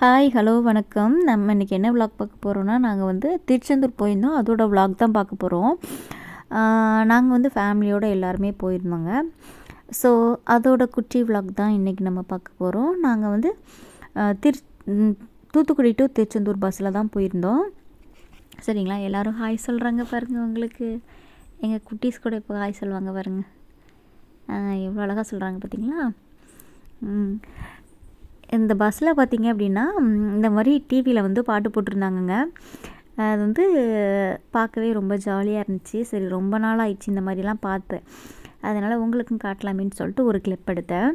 Hi hello வணக்கம். நம்ம இன்றைக்கி என்ன விலாக் பார்க்க போகிறோன்னா, நாங்கள் வந்து திருச்செந்தூர் போயிருந்தோம். அதோட விலாக் தான் பார்க்க போகிறோம். நாங்கள் வந்து ஃபேமிலியோடு எல்லாருமே போயிருந்தோங்க. ஸோ அதோட குட்டி விலாக் தான் இன்றைக்கி நம்ம பார்க்க போகிறோம். நாங்கள் வந்து திரு தூத்துக்குடி டு திருச்செந்தூர் பஸ்ஸில் தான் போயிருந்தோம். சரிங்களா, எல்லோரும் ஹாய் சொல்கிறாங்க பாருங்கள். உங்களுக்கு எங்கள் குட்டீஸ் கூட இப்போ ஹாய் சொல்லுவாங்க பாருங்கள். எவ்வளோ அழகாக சொல்கிறாங்க பார்த்தீங்களா. இந்த பஸ்ஸில் பார்த்திங்க அப்படின்னா, இந்த மாதிரி டிவியில் வந்து பாட்டு போட்டிருந்தாங்கங்க. அது வந்து பார்க்கவே ரொம்ப ஜாலியாக இருந்துச்சு. சரி, ரொம்ப நாள் ஆயிடுச்சு இந்த மாதிரிலாம் பார்த்து, அதனால் உங்களுக்கும் காட்டலாமேன்னு சொல்லிட்டு ஒரு கிளிப் எடுத்தேன்.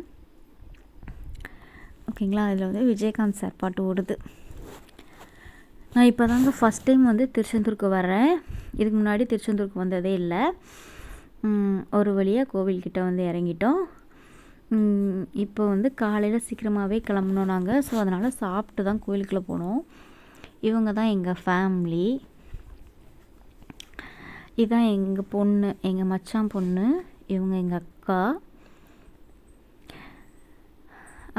ஓகேங்களா, அதில் வந்து விஜயகாந்த் சார் பாட்டு ஓடுது. நான் இப்போ தாங்க ஃபஸ்ட் டைம் வந்து திருச்செந்தூருக்கு வரேன். இதுக்கு முன்னாடி திருச்செந்தூருக்கு வந்ததே இல்லை. ஒரு வழியாக கோவில்கிட்ட வந்து இறங்கிட்டோம். இப்போ வந்து காலையில் சீக்கிரமாகவே கிளம்புனோம் நாங்கள். ஸோ அதனால் சாப்பிட்டு தான் கோயிலுக்குள்ளே போனோம். இவங்க தான் எங்கள் ஃபேமிலி. இதுதான் எங்கள் பொண்ணு, எங்கள் மச்சான் பொண்ணு. இவங்க எங்கள் அக்கா.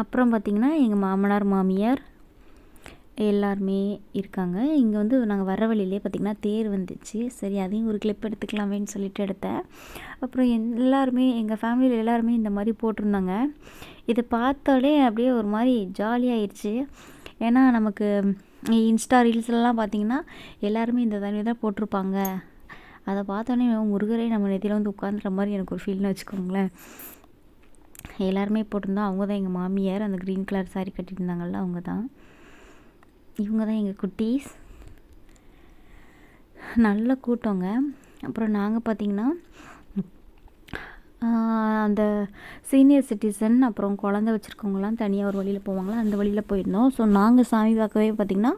அப்புறம் பார்த்திங்கன்னா எங்கள் மாமனார் மாமியார் எல்லாருமே இருக்காங்க. இங்கே வந்து நாங்கள் வர வழியிலே பார்த்திங்கன்னா தேர் வந்துச்சு. சரி, அதையும் ஒரு கிளிப் எடுத்துக்கலாமேன்னு சொல்லிட்டு எடுத்தேன். அப்புறம் எல்லாருமே எங்கள் ஃபேமிலியில் எல்லாருமே இந்த மாதிரி போட்டிருந்தாங்க. இதை பார்த்தாலே அப்படியே ஒரு மாதிரி ஜாலியாகிடுச்சு. ஏன்னா நமக்கு இன்ஸ்டா ரீல்ஸ்லாம் பார்த்திங்கன்னா எல்லாருமே இந்த தண்ணி தான் போட்டிருப்பாங்க. அதை பார்த்தோன்னே முருகரே நம்ம நெத்தியில் வந்து உட்காந்துற மாதிரி எனக்கு ஒரு ஃபீல்னு வச்சுக்கோங்களேன். எல்லாருமே போட்டிருந்தோம். அவங்க தான் எங்கள் மாமியார். அந்த க்ரீன் கலர் சாரீ கட்டியிருந்தாங்கள்ல, அவங்க தான். இவங்க தான் எங்கள் குட்டீஸ். நல்ல கூட்டங்க. அப்புறம் நாங்கள் பார்த்திங்கன்னா அந்த சீனியர் சிட்டிசன் அப்புறம் குழந்த வச்சுருக்கவங்களாம் தனியாக ஒரு வழியில் போவாங்களா, அந்த வழியில் போயிருந்தோம். ஸோ நாங்கள் சாமி பார்க்கவே பார்த்திங்கன்னா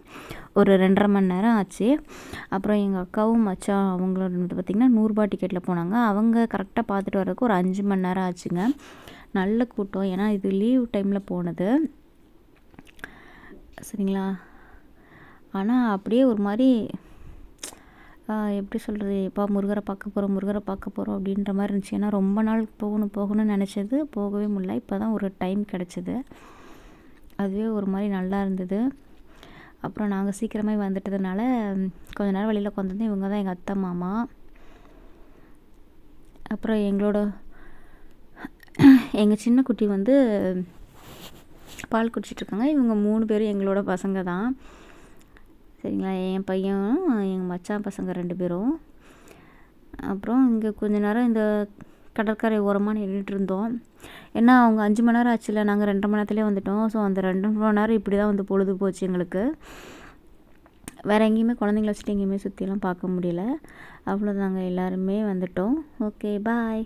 ஒரு 2.5 மணி நேரம் ஆச்சு. அப்புறம் எங்கள் அக்காவும் மச்சான் அவங்களோட வந்து பார்த்திங்கன்னா 100 ரூபா டிக்கெட்டில் போனாங்க. அவங்க கரெக்டாக பார்த்துட்டு வர்றதுக்கு ஒரு 5 மணி நேரம் ஆச்சுங்க. நல்ல கூட்டம். ஏன்னா இது லீவ் டைமில் போனது. சரிங்களா. ஆனால் அப்படியே ஒரு மாதிரி எப்படி சொல்கிறது, எப்போ முருகரை பார்க்க போகிறோம் அப்படின்ற மாதிரி இருந்துச்சு. ஏன்னா ரொம்ப நாள் போகணும்னு நினச்சது, போகவே முடியல. இப்போ தான் ஒரு டைம் கிடச்சிது. அதுவே ஒரு மாதிரி நல்லா இருந்தது. அப்புறம் நாங்கள் சீக்கிரமே வந்துட்டதுனால கொஞ்ச நேரம் வழியில் உட்காந்துருந்தோம். இவங்க தான் எங்கள் அத்தை மாமா. அப்புறம் எங்கள் சின்ன குட்டி வந்து பால் குடிச்சிட்ருக்காங்க. இவங்க 3 பேரும் எங்களோட பசங்க தான். சரிங்களா, என் பையனும் எங்கள் மச்சான் பசங்க 2 பேரும். அப்புறம் இங்கே கொஞ்ச நேரம் இந்த கடற்கரை ஓரமாக நின்றுட்டு இருந்தோம். ஏன்னா அவங்க 5 மணி நேரம் ஆச்சுல, நாங்கள் 2.5 மணி நேரத்துலேயே வந்துவிட்டோம். ஸோ அந்த 2 மணி நேரம் இப்படி தான் வந்து பொழுது போச்சு எங்களுக்கு. வேறு எங்கேயுமே குழந்தைங்கள வச்சுட்டு எங்கேயுமே சுற்றிலாம் பார்க்க முடியல. அவ்வளோதாங்க, எல்லாருமே வந்துவிட்டோம். ஓகே, பாய்.